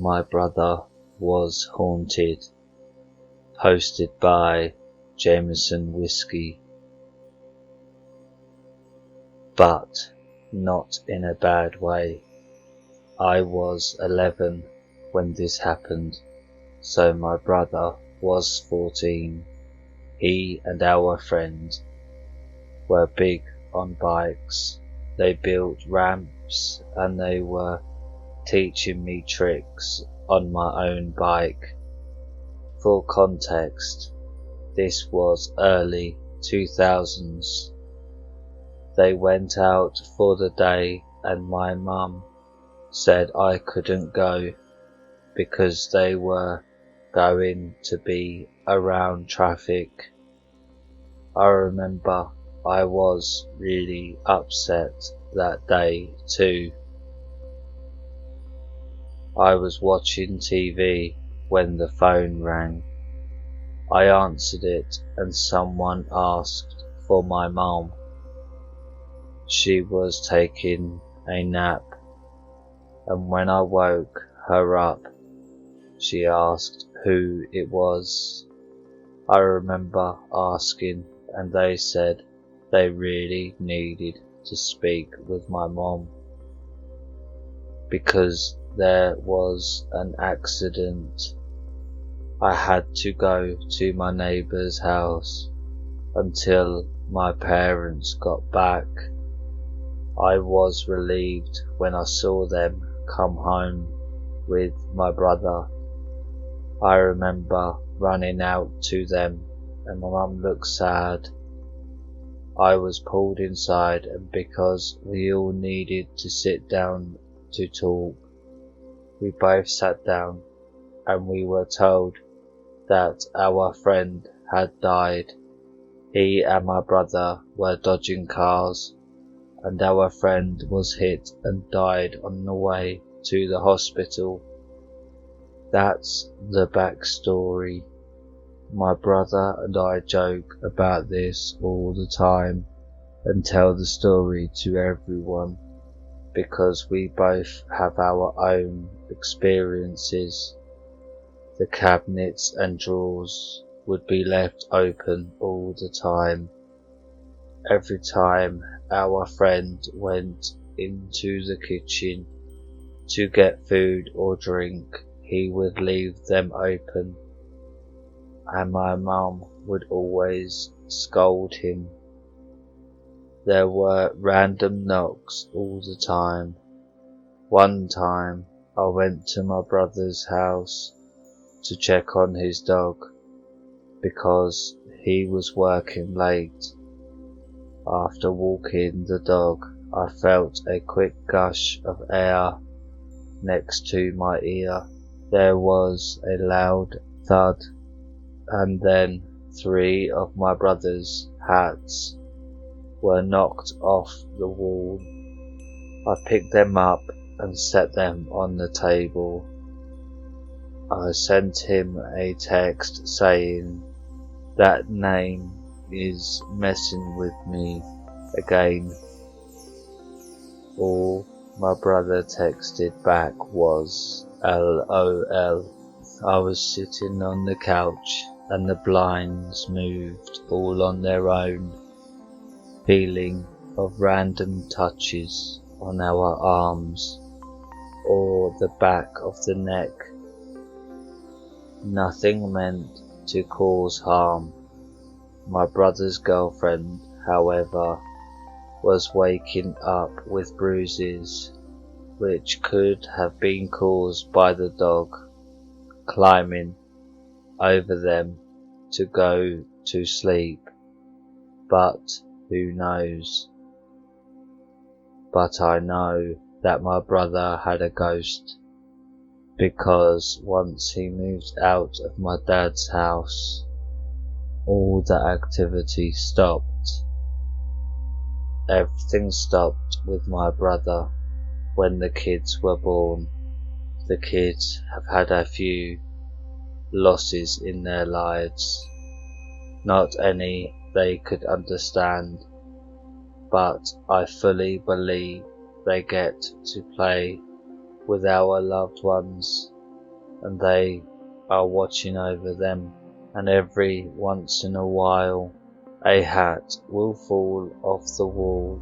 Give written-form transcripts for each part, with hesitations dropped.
my brother was haunted, hosted by Jameson Whiskey, but not in a bad way. I was 11 when this happened, so my brother was 14. He and our friend were big on bikes. They built ramps and they were teaching me tricks on my own bike. For context, this was early 2000s. They went out for the day and my mum said I couldn't go because they were going to be around traffic. I remember I was really upset that day too. I was watching TV when the phone rang. I answered it and someone asked for my mum. She was taking a nap, and when I woke her up, she asked who it was. I remember asking, and they said they really needed to speak with my mom because there was an accident. I had to go to my neighbour's house until my parents got back. I was relieved when I saw them come home with my brother. I remember running out to them and my mum looked sad. I was pulled inside, and because we all needed to sit down to talk, we both sat down and we were told that our friend had died. He and my brother were dodging cars and our friend was hit and died on the way to the hospital. That's the backstory. My brother and I joke about this all the time and tell the story to everyone because we both have our own experiences. The cabinets and drawers would be left open all the time. Every time our friend went into the kitchen to get food or drink, he would leave them open, and my mum would always scold him. There were random knocks all the time. One time I went to my brother's house to check on his dog because he was working late. After walking the dog, I felt a quick gush of air next to my ear. There was a loud thud, and then 3 of my brother's hats were knocked off the wall. I picked them up and set them on the table. I sent him a text saying, "That name is messing with me again." All my brother texted back was LOL. I was sitting on the couch and the blinds moved all on their own. Feeling of random touches on our arms or the back of the neck. Nothing meant to cause harm. My brother's girlfriend, however, was waking up with bruises, which could have been caused by the dog climbing over them to go to sleep, but who knows? But I know that my brother had a ghost, because once he moved out of my dad's house, all the activity stopped. Everything stopped with my brother when the kids were born. The kids have had a few losses in their lives, not any they could understand, but I fully believe they get to play with our loved ones and they are watching over them, and every once in a while a hat will fall off the wall,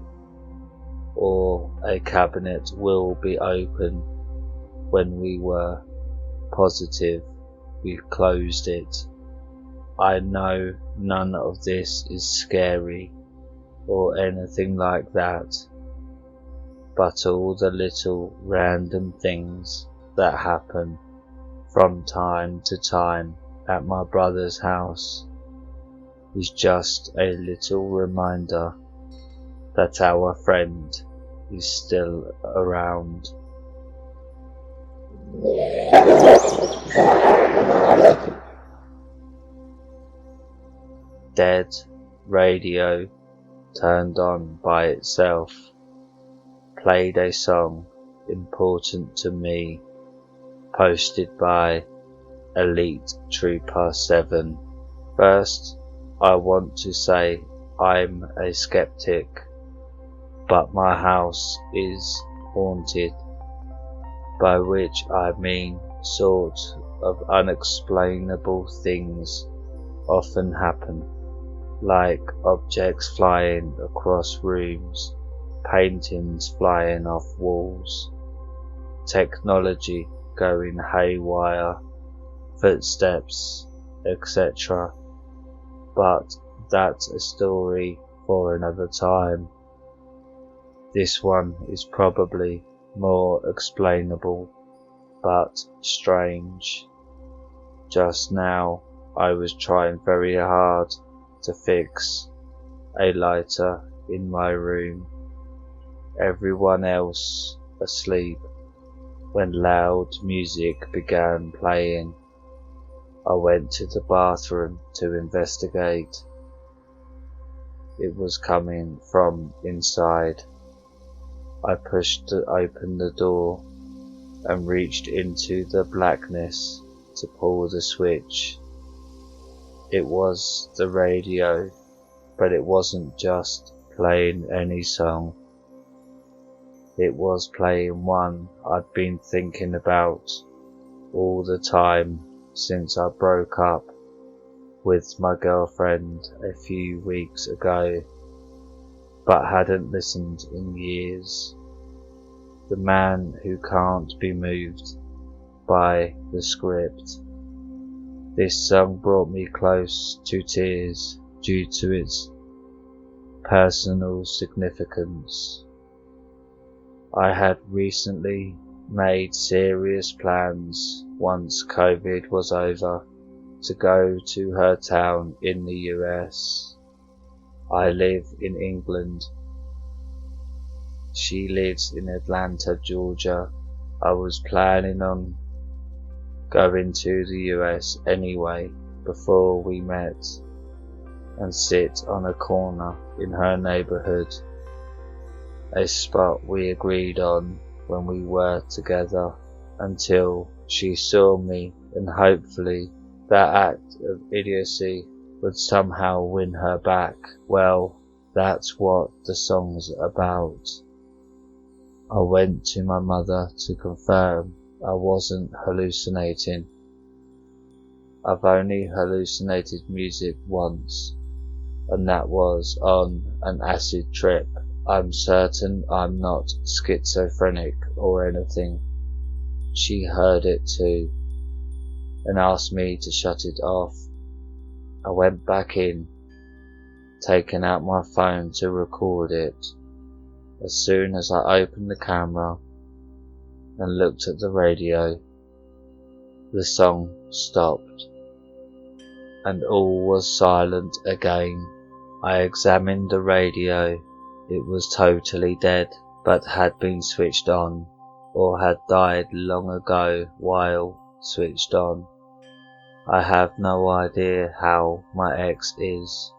or a cabinet will be open when we were positive we closed it. I know none of this is scary or anything like that, but all the little random things that happen from time to time at my brother's house is just a little reminder that our friend is still around. Dead radio turned on by itself played a song important to me, posted by Elite Trooper 7. First, I want to say I'm a skeptic, but my house is haunted, by which I mean sort of unexplainable things often happen, like objects flying across rooms, paintings flying off walls, technology going haywire, footsteps, etc. But that's a story for another time. This one is probably more explainable, but strange. Just now I was trying very hard to fix a lighter in my room, everyone else asleep, when loud music began playing. I went to the bathroom to investigate. It was coming from inside. I pushed open the door and reached into the blackness to pull the switch. It was the radio, but it wasn't just playing any song. It was playing one I'd been thinking about all the time since I broke up with my girlfriend a few weeks ago, but hadn't listened in years. The Man Who Can't Be Moved by The Script. This song brought me close to tears due to its personal significance. I had recently made serious plans once COVID was over to go to her town in the US. I live in England. She lives in Atlanta, Georgia. I was planning on going to the US anyway before we met and sit on a corner in her neighborhood, a spot we agreed on when we were together, until she saw me, and hopefully that act of idiocy would somehow win her back. Well, that's what the song's about. I went to my mother to confirm I wasn't hallucinating. I've only hallucinated music once, and that was on an acid trip. I'm certain I'm not schizophrenic or anything. She heard it too, and asked me to shut it off. I went back in, taking out my phone to record it. As soon as I opened the camera and looked at the radio, the song stopped, and all was silent again. I examined the radio. It was totally dead, but had been switched on, or had died long ago while switched on. I have no idea how my ex is.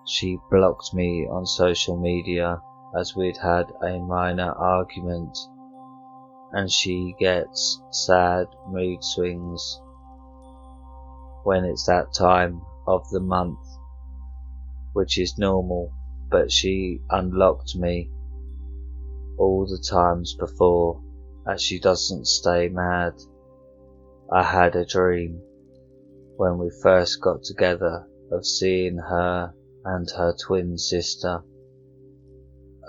She blocked me on social media as we'd had a minor argument, and she gets sad mood swings when it's that time of the month, which is normal, but she unlocked me all the times before, as she doesn't stay mad. I had a dream when we first got together of seeing her and her twin sister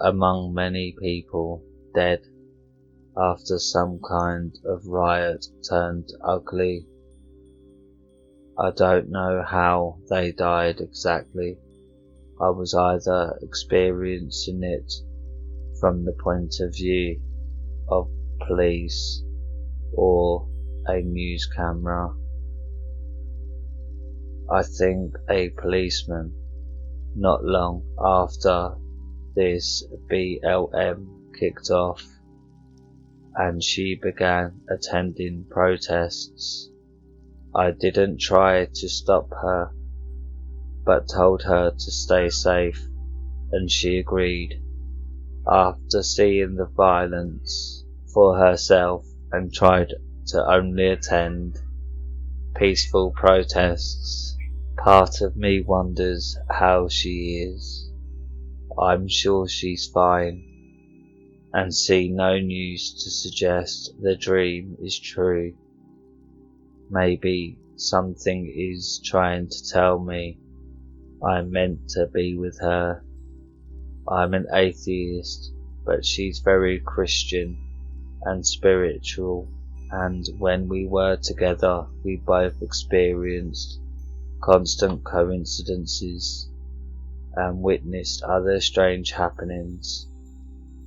among many people dead after some kind of riot turned ugly. I don't know how they died exactly. I was either experiencing it from the point of view of police or a news camera. I think a policeman, not long after this BLM kicked off and she began attending protests, I didn't try to stop her, but told her to stay safe, and she agreed. After seeing the violence for herself and tried to only attend peaceful protests, part of me wonders how she is. I'm sure she's fine, and see no news to suggest the dream is true. Maybe something is trying to tell me I'm meant to be with her. I'm an atheist, but she's very Christian and spiritual, and when we were together we both experienced constant coincidences and witnessed other strange happenings.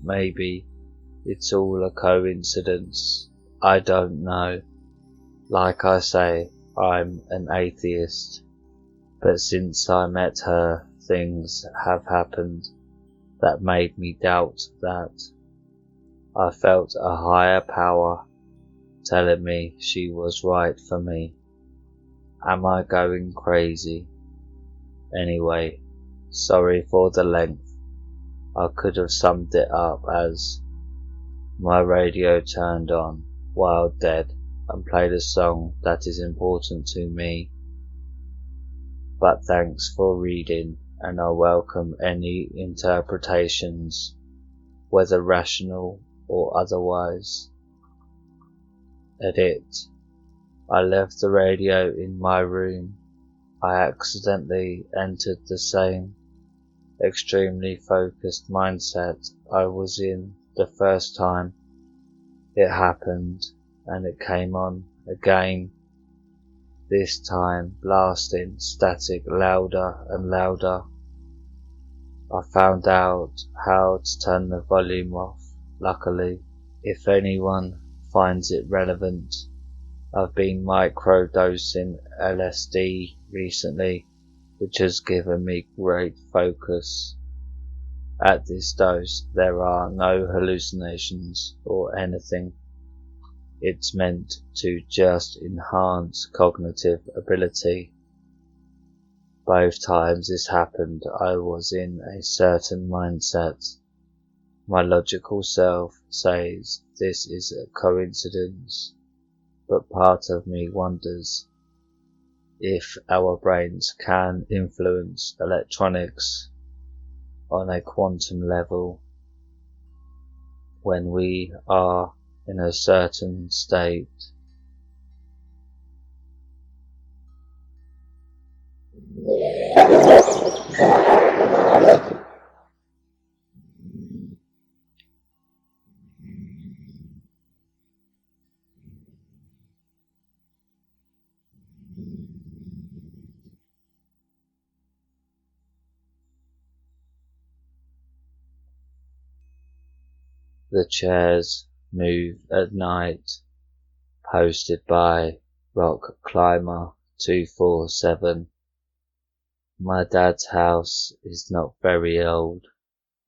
Maybe it's all a coincidence, I don't know. Like I say, I'm an atheist, but since I met her, things have happened that made me doubt that. I felt a higher power telling me she was right for me. Am I going crazy? Anyway, sorry for the length. I could have summed it up as my radio turned on while dead and played a song that is important to me. But thanks for reading, and I welcome any interpretations, whether rational or otherwise. Edit. I left the radio in my room. I accidentally entered the same extremely focused mindset I was in the first time it happened, and it came on again, this time blasting static louder and louder. I found out how to turn the volume off, luckily. If anyone finds it relevant, I've been microdosing LSD recently, which has given me great focus. At this dose, there are no hallucinations or anything. It's meant to just enhance cognitive ability. Both times this happened, I was in a certain mindset. My logical self says this is a coincidence, but part of me wonders if our brains can influence electronics on a quantum level when we are in a certain state. The chairs move at night. Posted by Rock Climber 247. My dad's house is not very old,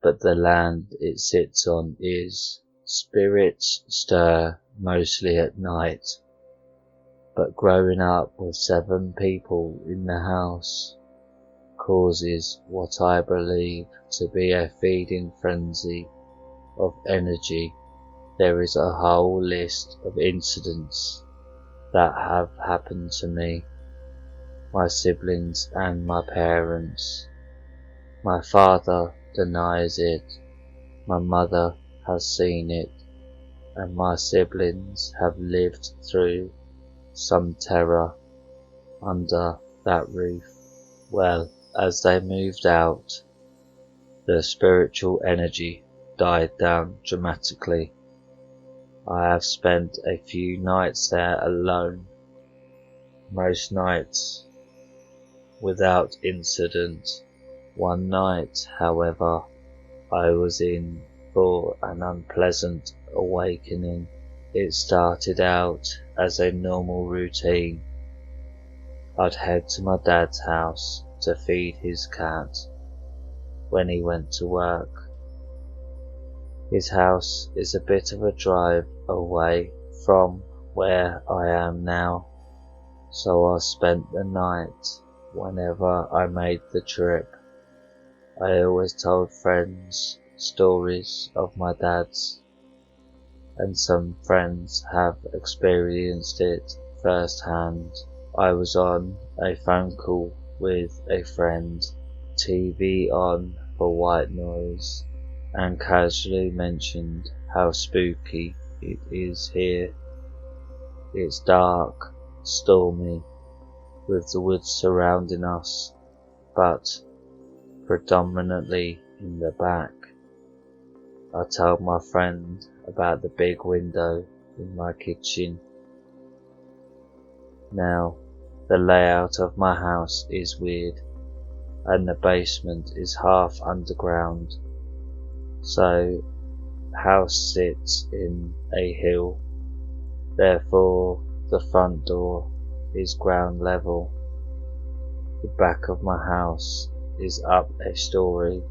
but the land it sits on is. Spirits stir mostly at night, but growing up with 7 people in the house causes what I believe to be a feeding frenzy of energy. There is a whole list of incidents that have happened to me, my siblings and my parents. My father denies it, my mother has seen it, and my siblings have lived through some terror under that roof. Well, as they moved out, the spiritual energy died down dramatically. I have spent a few nights there alone, most nights without incident. One night, however, I was in for an unpleasant awakening. It started out as a normal routine. I'd head to my dad's house to feed his cat when he went to work. His house is a bit of a drive away from where I am now, so I spent the night whenever I made the trip. I always told friends stories of my dad's, and some friends have experienced it firsthand. I was on a phone call with a friend, TV on for white noise, and casually mentioned how spooky it is here. It's dark, stormy, with the woods surrounding us, but predominantly in the back. I told my friend about the big window in my kitchen. Now, the layout of my house is weird, and the basement is half underground, so the house sits in a hill. Therefore, the front door is ground level. The back of my house is up a story,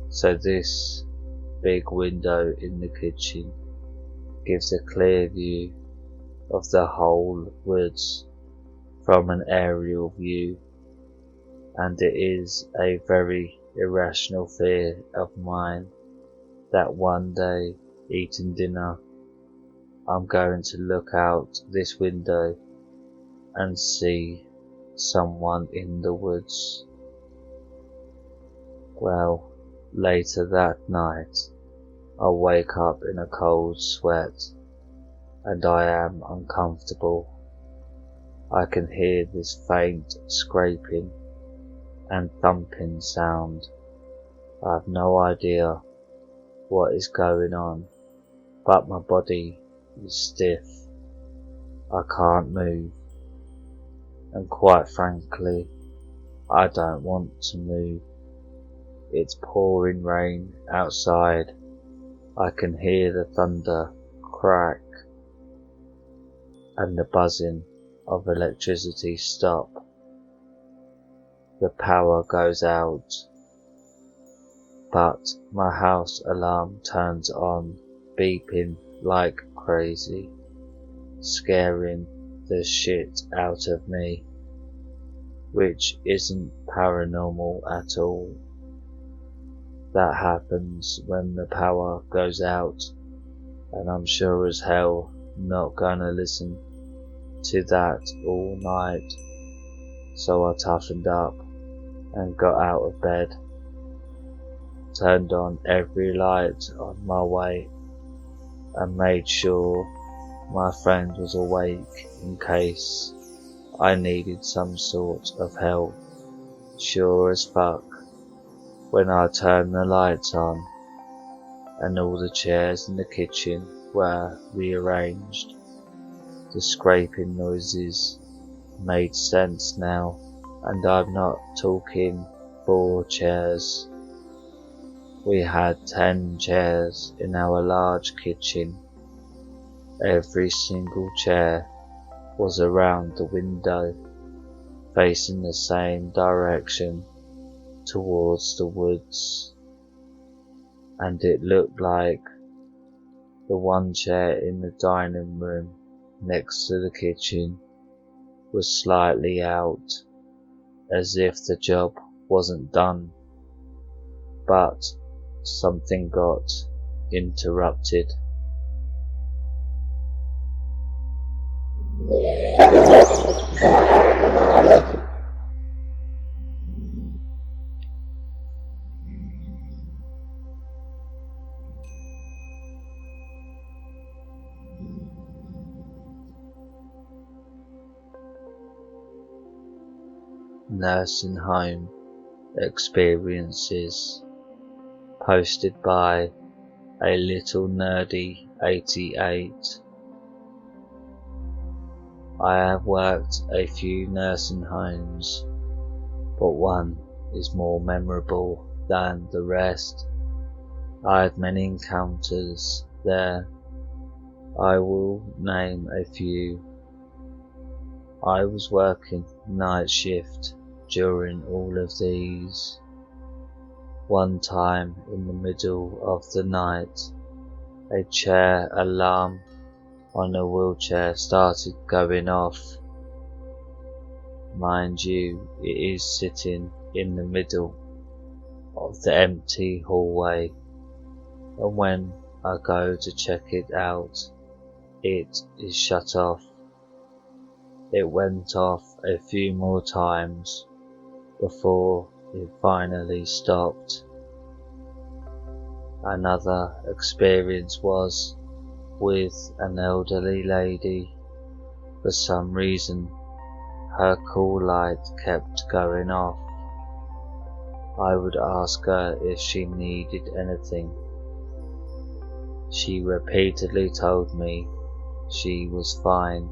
so this big window in the kitchen gives a clear view of the whole woods from an aerial view, and it is a very irrational fear of mine that one day, eating dinner, I'm going to look out this window and see someone in the woods. Well, later that night, I wake up in a cold sweat, and I am uncomfortable. I can hear this faint scraping and thumping sound. I have no idea what is going on, but my body is stiff. I can't move, and quite frankly, I don't want to move. It's pouring rain outside. I can hear the thunder crack and the buzzing of electricity stop. The power goes out, but my house alarm turns on, beeping like crazy, scaring the shit out of me, which isn't paranormal at all. That happens when the power goes out, and I'm sure as hell not gonna listen to that all night. So I toughened up and got out of bed, turned on every light on my way, and made sure my friend was awake in case I needed some sort of help. Sure as fuck, when I turned the lights on and all the chairs in the kitchen were rearranged, the scraping noises made sense now, and I'm not talking 4 chairs. We had 10 chairs in our large kitchen. Every single chair was around the window, facing the same direction towards the woods, and it looked like the one chair in the dining room next to the kitchen was slightly out, as if the job wasn't done, but something got interrupted. nursing home experiences, posted by a little nerdy 88. I have worked a few nursing homes, but one is more memorable than the rest. I had many encounters there. I will name a few. I was working night shift during all of these. One time in the middle of the night, a chair alarm on a wheelchair started going off. Mind you, it is sitting in the middle of the empty hallway, and when I go to check it out, it is shut off. It went off a few more times before it finally stopped. Another experience was with an elderly lady. For some reason, her call light kept going off. I would ask her if she needed anything. She repeatedly told me she was fine.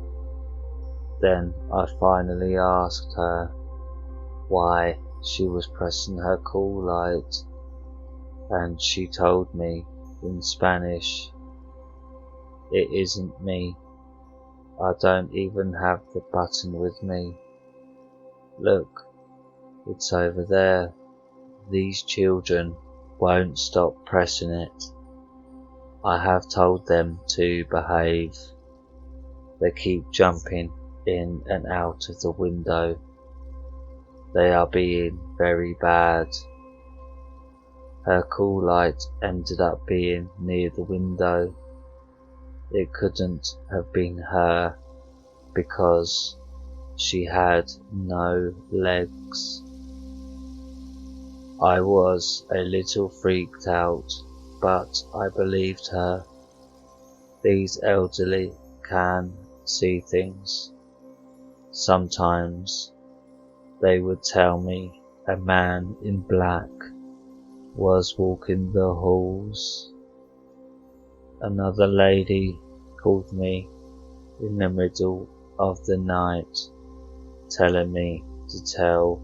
Then I finally asked her why she was pressing her call light, and she told me in Spanish, "It isn't me. I don't even have the button with me. Look, it's over there. These children won't stop pressing it. I have told them to behave. They keep jumping in and out of the window. They are being very bad." Her call light ended up being near the window. It couldn't have been her because she had no legs. I was a little freaked out, but I believed her. These elderly can see things. Sometimes they would tell me a man in black was walking the halls. Another lady called me in the middle of the night, telling me to tell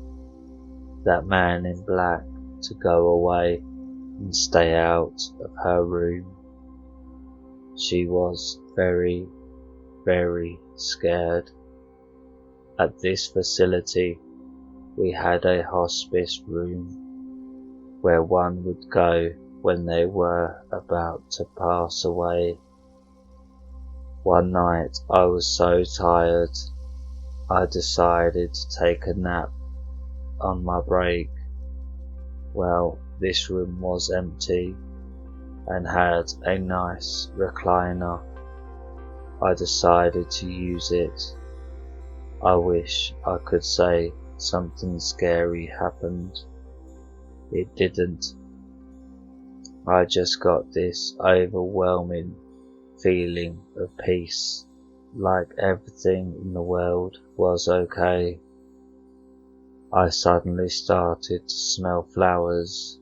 that man in black to go away and stay out of her room. She was very, very scared. At this facility, we had a hospice room where one would go when they were about to pass away. One night I was so tired, I decided to take a nap on my break. Well, this room was empty and had a nice recliner. I decided to use it. I wish I could say something scary happened. It didn't. I just got this overwhelming feeling of peace, like everything in the world was okay. I suddenly started to smell flowers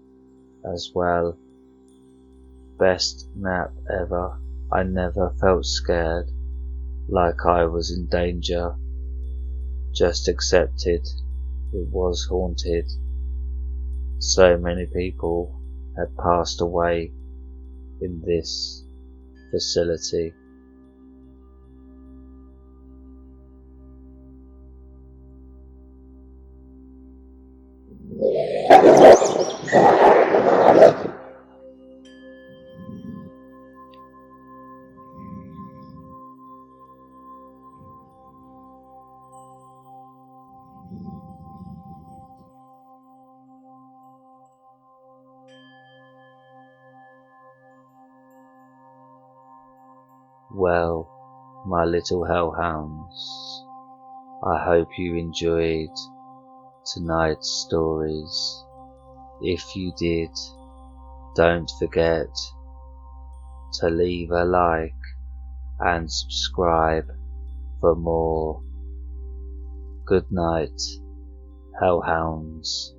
as well. Best nap ever. I never felt scared, like I was in danger. Just accepted it was haunted. So many people had passed away in this facility. Well, my little hellhounds, I hope you enjoyed tonight's stories. If you did, don't forget to leave a like and subscribe for more. Good night hellhounds.